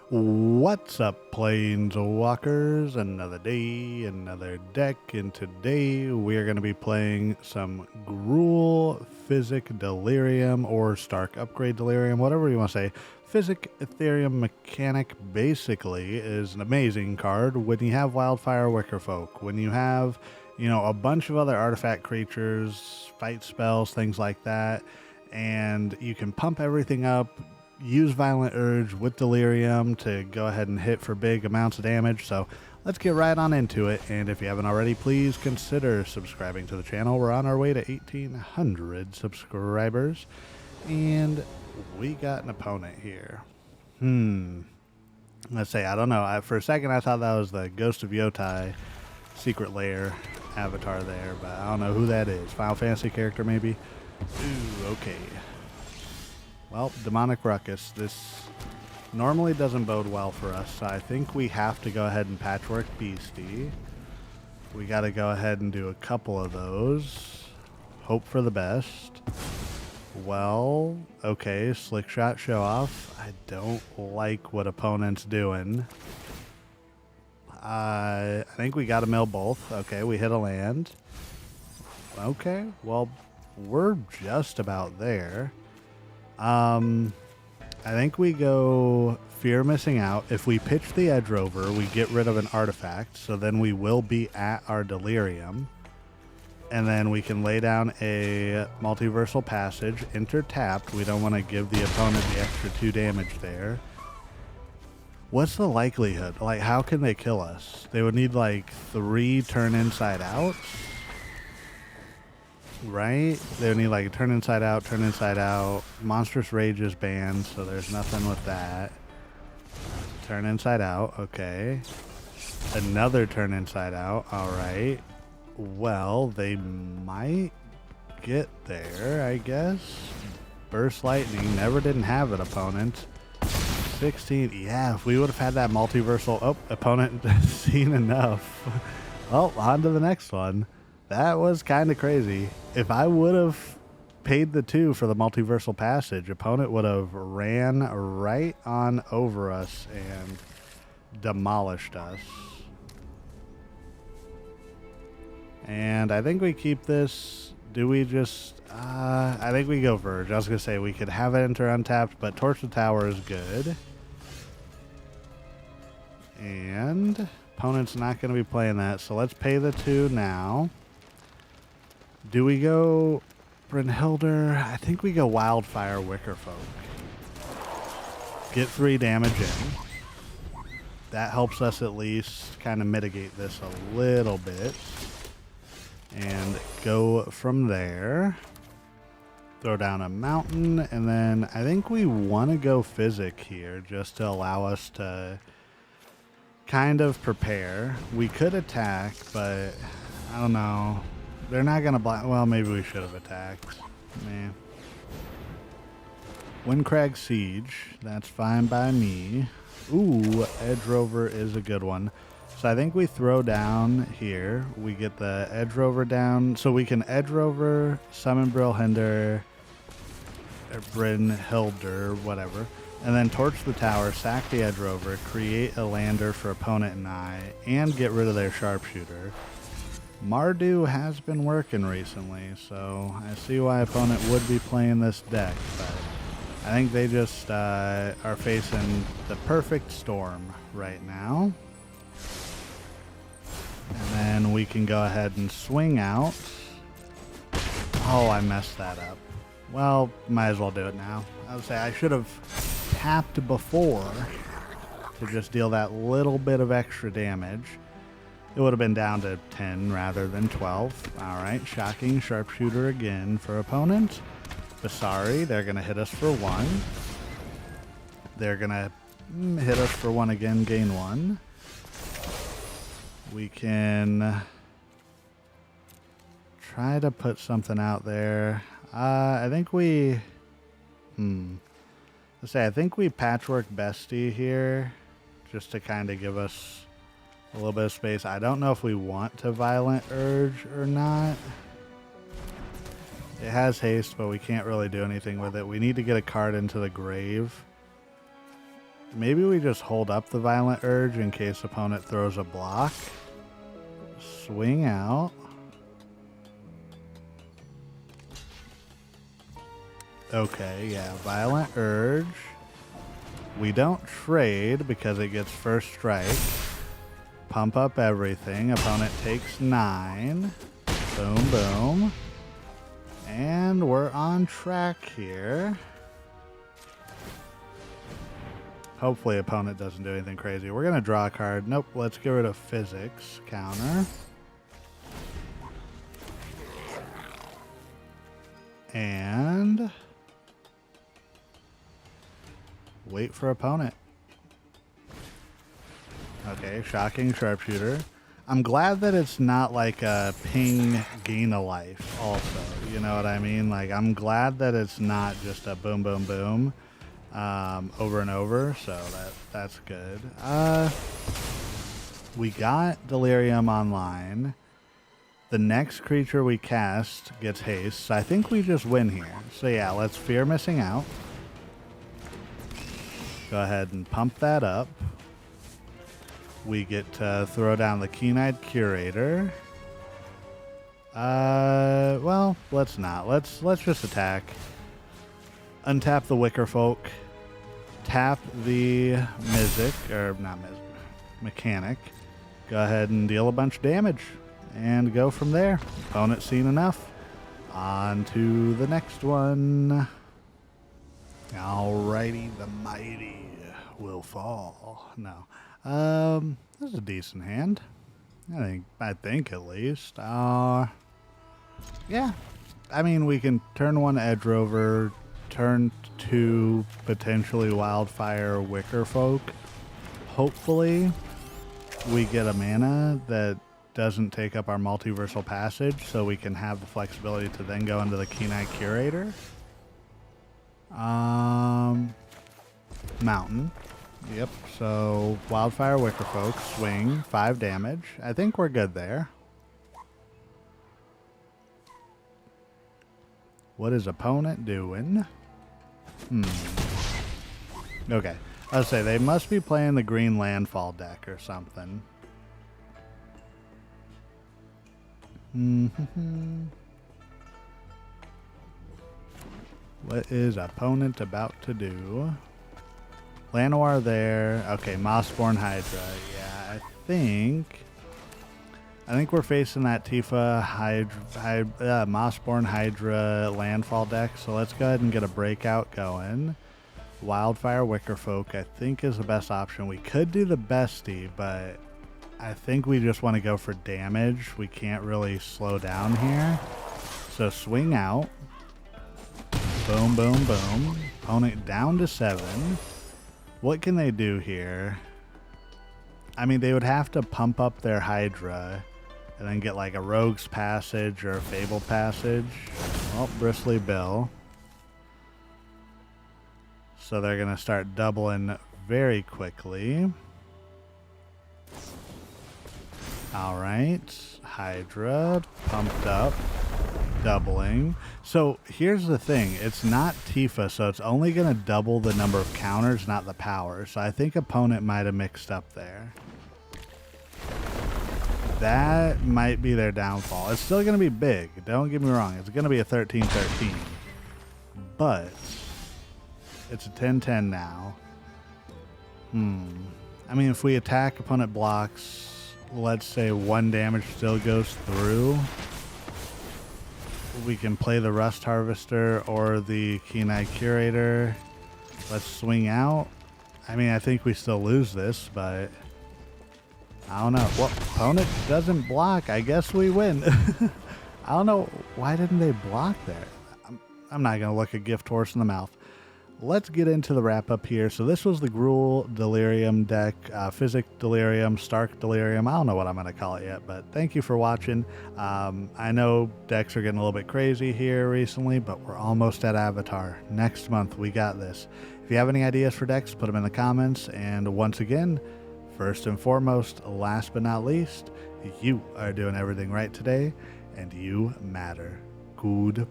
What's up, Planeswalkers? Another day, another deck, and today we are going to be playing some Gruul, Fizik, Delirium, or Stark Upgrade Delirium, whatever you want to say. Fizik, Etherium Mechanic basically is an amazing card when you have Wildfire Wickerfolk, when you have, a bunch of other artifact creatures, fight spells, things like that, and you can pump everything up, use Violent Urge with Delirium to go ahead and hit for big amounts of damage. So let's get right on into it. And if you haven't already, please consider subscribing to the channel. We're on our way to 1,800 subscribers. And we got an opponent here. Let's say, I don't know. For a second, I thought that was the Ghost of Yotai secret lair avatar there, but I don't know who that is. Final Fantasy character, maybe? Ooh, okay. Well, Demonic Ruckus, this normally doesn't bode well for us, so I think we have to go ahead and Patchwork Beastie. We got to go ahead and do a couple of those. Hope for the best. Well, okay, Slick Shot Show Off. I don't like what opponent's doing. I think we got to mill both. Okay, we hit a land. Okay, well, we're just about there. I think we go Fear Missing Out. If we pitch the Edge Rover, we get rid of an artifact, so then we will be at our Delirium. And then we can lay down a Multiversal Passage, enter tapped. We don't want to give the opponent the extra 2 damage there. What's the likelihood? Like, how can they kill us? They would need like 3 turn inside out. Right? They would need like turn inside out. Monstrous Rage is banned, so there's nothing with that. Turn inside out, okay. Another turn inside out, alright. Well, they might get there, I guess. Burst Lightning, never didn't have it, opponent. 16, yeah, if we would have had that multiversal, opponent seen enough. Well, on to the next one. That was kind of crazy. If I would have paid the 2 for the Multiversal Passage, opponent would have ran right on over us and demolished us. And I think we keep this. Do we just... I think we go Verge. I was going to say we could have it enter untapped, but Torch the Tower is good. And opponent's not going to be playing that, so let's pay the 2 now. Do we go Brynhildr? I think we go Wildfire Wickerfolk. Get 3 damage in. That helps us at least kind of mitigate this a little bit. And go from there. Throw down a mountain. And then I think we want to go Fizik here just to allow us to kind of prepare. We could attack, but I don't know. They're not going to block. Well, maybe we should have attacked. Man. Windcrag Siege. That's fine by me. Ooh, Edge Rover is a good one. So I think we throw down here. We get the Edge Rover down. So we can Edge Rover, summon Brynhildr, whatever. And then torch the tower, sack the Edge Rover, create a lander for opponent and I, and get rid of their sharpshooter. Mardu has been working recently, so I see why opponent would be playing this deck, but I think they just are facing the perfect storm right now. And then we can go ahead and swing out. Oh, I messed that up. Well, might as well do it now. I would say I should have tapped before to just deal that little bit of extra damage. It would have been down to 10 rather than 12. Alright, shocking sharpshooter again for opponent. Basari, they're going to hit us for 1. They're going to hit us for 1 again, gain 1. We can try to put something out there. I think we... Let's say, I think we Patchwork Beastie here just to kind of give us a little bit of space. I don't know if we want to Violent Urge or not. It has haste, but we can't really do anything with it. We need to get a card into the grave. Maybe we just hold up the Violent Urge in case opponent throws a block. Swing out. Okay, yeah, Violent Urge. We don't trade because it gets first strike. Pump up everything. Opponent takes 9. Boom, boom. And we're on track here. Hopefully opponent doesn't do anything crazy. We're going to draw a card. Nope, let's get rid of Physics. Counter. And wait for opponent. Okay, Shocking Sharpshooter. I'm glad that it's not like a ping gain a life also. You know what I mean? Like, I'm glad that it's not just a boom, boom, boom over and over. So that's good. We got Delirium online. The next creature we cast gets haste. So I think we just win here. So yeah, let's Fear Missing Out. Go ahead and pump that up. We get to throw down the Keen-Eyed Curator. Well, let's not. Let's just attack. Untap the Wickerfolk. Tap the Mizik, or not Mizik, Mechanic. Go ahead and deal a bunch of damage. And go from there. Opponent seen enough. On to the next one. Alrighty, the mighty will fall. No. This is a decent hand. I think at least. Yeah. I mean, we can turn 1 Edge Rover, turn 2 potentially Wildfire Wickerfolk. Hopefully, we get a mana that doesn't take up our Multiversal Passage, so we can have the flexibility to then go into the Keen-Eyed Curator. Mountain. Yep, so Wildfire Wickerfolk, swing, 5 damage. I think we're good there. What is opponent doing? Okay, I'll say they must be playing the green landfall deck or something. What is opponent about to do? Llanowar there. Okay, Mossborn Hydra. Yeah, I think we're facing that Tifa Mossborn Hydra landfall deck. So let's go ahead and get a breakout going. Wildfire Wickerfolk, I think, is the best option. We could do the Bestie, but I think we just want to go for damage. We can't really slow down here. So swing out. Boom, boom, boom. Opponent down to 7. What can they do here? I mean, they would have to pump up their Hydra and then get like a Rogue's Passage or a Fable Passage. Oh, Bristly Bill. So they're going to start doubling very quickly. All right. Hydra pumped up. Doubling. So here's the thing. It's not Tifa, so it's only going to double the number of counters, not the power. So I think opponent might have mixed up there. That might be their downfall. It's still going to be big. Don't get me wrong. It's going to be a 13-13. But it's a 10-10 now. I mean, if we attack, opponent blocks, let's say 1 damage still goes through. We can play the Rust Harvester or the Keen-Eyed Curator. Let's swing out. I mean, I think we still lose this, but I don't know. Well, opponent doesn't block. I guess we win. I don't know. Why didn't they block there? I'm not going to look a gift horse in the mouth. Let's get into the wrap up here. So this was the Gruul Delirium deck, Fizik Delirium, Stark Delirium. I don't know what I'm going to call it yet, but thank you for watching. I know decks are getting a little bit crazy here recently, but we're almost at Avatar. Next month, we got this. If you have any ideas for decks, put them in the comments. And once again, first and foremost, last but not least, you are doing everything right today, and you matter. Goodbye.